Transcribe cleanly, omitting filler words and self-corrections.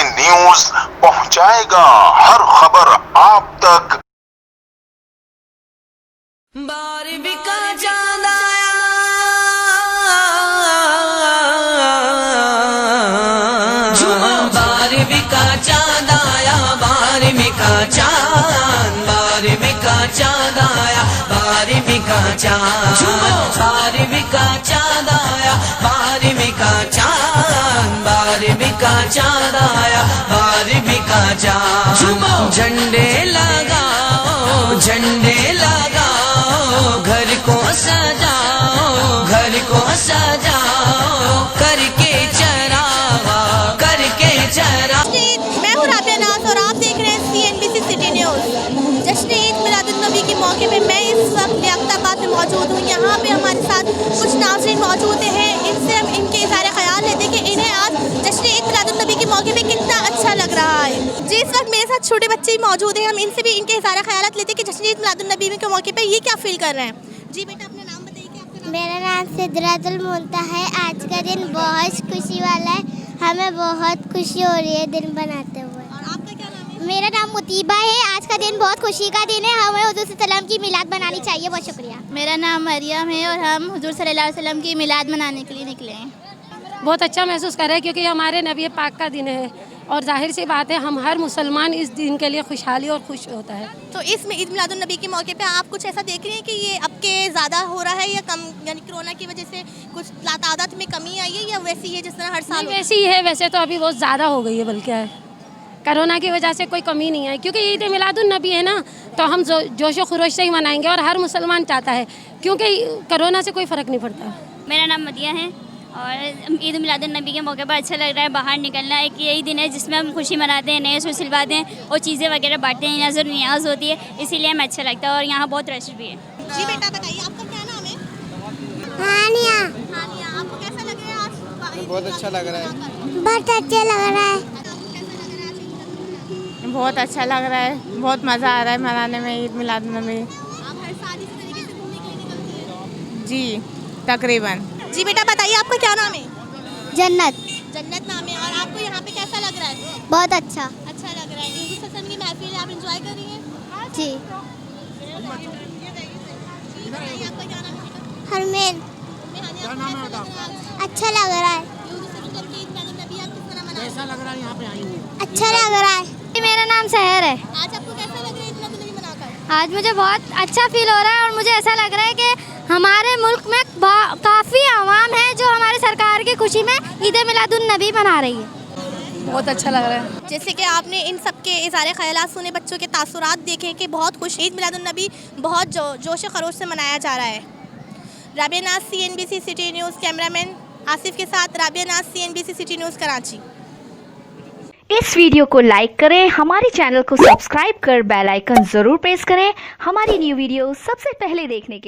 News पहुंचाएगा हर खबर आप तक। बारहवीं का चांद आया, बारहवीं का चांद आया, बारहवीं का चांद, बारहवीं का चांद आया, बारहवीं का चांद, बारहवीं का चांद आया, बारहवीं का चांद, बारहवीं का चांद आया, बारहवीं का चांद। झंडे लगाओ, झंडे लगाओ, घर को सजाओ, घर को सजाओ, करके चरावा, करके चरा। मैं हूँ राबिया नाज और आप देख रहे हैं CNBC सिटी न्यूज़। जश्न ईद मिलादुन्नबी के मौके पे मैं इस वक्त लियाकताबाद में मौजूद हूँ। यहाँ पे हमारे साथ कुछ नाज़रीन मौजूद हैं, इनसे हम इनके इज़हार ख्याल लेते हैं कि इन्हें आज जश्न ईद मिलादुन्नबी के मौके पे कितना अच्छा लग रहा है। जी, इस वक्त मेरे साथ छोटे बच्चे मौजूद हैं, हम इनसे भी इनके इज़हार ख्याल लेते हैं कि जश्न ईद मिलादुन्नबी के मौके पर ये क्या फील कर रहे हैं। जी बेटा, अपना नाम बताइए कि आपका नाम। मेरा नाम सिद्रातुल मुंता है। आज का दिन बहुत खुशी वाला है, हमें बहुत खुशी हो रही है दिन बनाते हुए। और आपका क्या नाम है? मेरा नाम मुतीबा है। आज का दिन बहुत खुशी का दिन है, हमें हुज़ूर सल्लल्लाहु अलैहि वसल्लम की मिलाद बनानी चाहिए। बहुत शुक्रिया। मेरा नाम मरियम है और हम हुज़ूर सल्लल्लाहु अलैहि वसल्लम की मिलाद मनाने के लिए निकले हैं। बहुत अच्छा महसूस कर रहे हैं क्योंकि हमारे नबी पाक का दिन है और जाहिर सी बात है हम हर मुसलमान इस दिन के लिए खुशहाली और खुश होता है। तो इस ईद मिलादुन्नबी के मौके पे आप कुछ ऐसा देख रहे हैं कि ये अब के ज़्यादा हो रहा है या कम, यानी कोरोना की वजह से कुछ तादाद में कमी आई है या वैसी है जिस तरह हर साल? वैसे ही है, वैसे तो अभी बहुत ज़्यादा हो गई है, बल्कि है कोरोना की वजह से कोई कमी नहीं है क्योंकि ईद मिलादुन्नबी है ना, तो हम जोश व खरोश से ही मनाएंगे और हर मुसलमान चाहता है क्योंकि कोरोना से कोई फ़र्क नहीं पड़ता। मेरा नाम मदिया है और ईद मिलादुन्नबी के मौके पर अच्छा लग रहा है। बाहर निकलना एक यही दिन है जिसमें हम खुशी मनाते हैं, नए सूट सिलवाते हैं और चीज़ें वगैरह बांटते हैं, नज़र न्याज होती है, इसीलिए हमें अच्छा लगता है और यहाँ बहुत रश भी है। जी बेटा, बताइए आपका क्या नाम है? हानिया। हानिया, आपको कैसा लग रहा है आज? बहुत अच्छा लग रहा है। बहुत अच्छा लग रहा है। बहुत अच्छा लग रहा है, बहुत मज़ा आ रहा है मनाने में ईद मिलादुन्नबी। आप हर साल इसी तरीके से घूमने के लिए निकलते हैं? जी तकरीबन। जी बेटा, बताइए आपका क्या नाम है? जन्नत। जन्नत नाम है। और आपको यहाँ पे कैसा लग रहा है? बहुत अच्छा। अच्छा लग रहा है। हुज़ूर सल्लल्लाहु अलैहि वसल्लम की महफिल है, आप एंजॉय कर रही हैं? जी। बताइए आपका क्या नाम है बेटा? हरमेन। क्या नाम है बेटा? अच्छा लग रहा है। हुज़ूर सल्लल्लाहु अलैहि वसल्लम की ईद मिलादुन्नबी आप किस तरह मनाते हैं? कैसा लग रहा है यहाँ पे आई हुई? अच्छा लग रहा है। मेरा नाम सहर है। आज आपको कैसा लग रहा है ईद मिलादुन्नबी मनाकर? आज मुझे बहुत अच्छा फील हो रहा है और मुझे ऐसा लग रहा है कि हमारे मुल्क में काफ़ी आवाम है जो हमारे सरकार की खुशी में ईद मिलादुन्नबी मना रही है। बहुत अच्छा लग रहा है। जैसे कि आपने इन सब के इज़हार ख्यालात सुने, बच्चों के तासुरात देखे कि बहुत खुश ईद मिलादुन्नबी बहुत जोश खरोश से मनाया जा रहा है। राबिया नाज, CNBC city news, cameraman Asif के साथ राबिया नाज, CNBC सिटी न्यूज़, कराची। इस वीडियो को लाइक करें, हमारे चैनल को सब्सक्राइब कर बेल आइकन ज़रूर प्रेस करें हमारी न्यू वीडियो सबसे पहले देखने के लिए।